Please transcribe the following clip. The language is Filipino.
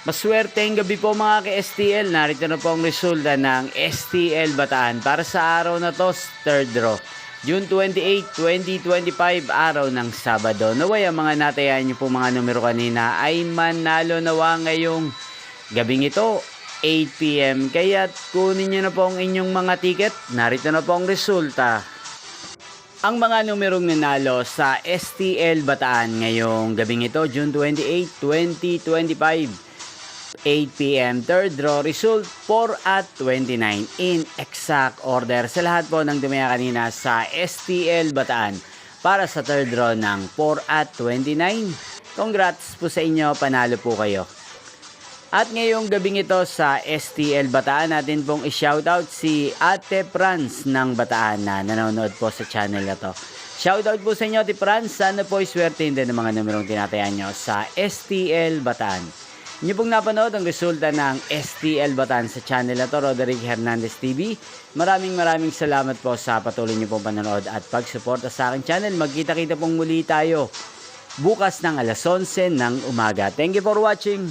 Maswerteng gabi po mga ka-STL. Narito na po ang resulta ng STL Bataan para sa araw na to, third draw. June 28, 2025, araw ng Sabado. Naway ang mga natayan niyo po mga numero kanina ay manalo nawa ngayong gabing ito, 8 PM. Kaya kunin niyo na po ang inyong mga ticket. Narito na po ang resulta. Ang mga numerong nanalo sa STL Bataan ngayong gabing ito, June 28, 2025. 8 PM, third draw, result 4 at 29 in exact order sa lahat po ng dumaya kanina sa STL Bataan para sa third draw ng 4 at 29. Congrats po sa inyo, panalo po kayo. At ngayong gabing ito sa STL Bataan, natin pong i-shoutout si Ate Franz ng Bataan na nanonood po sa channel na to. Shoutout po sa inyo, Ate Franz. Sana po iswertein din ng mga numerong tinatayan nyo sa STL Bataan. Inyo pong napanood ang resulta ng STL Bataan sa channel na to, Roderick Hernandez TV. Maraming salamat po sa patuloy niyo pong panonood at pagsuporta sa aking channel. Magkita-kita pong muli tayo bukas ng alas 11 ng umaga. Thank you for watching.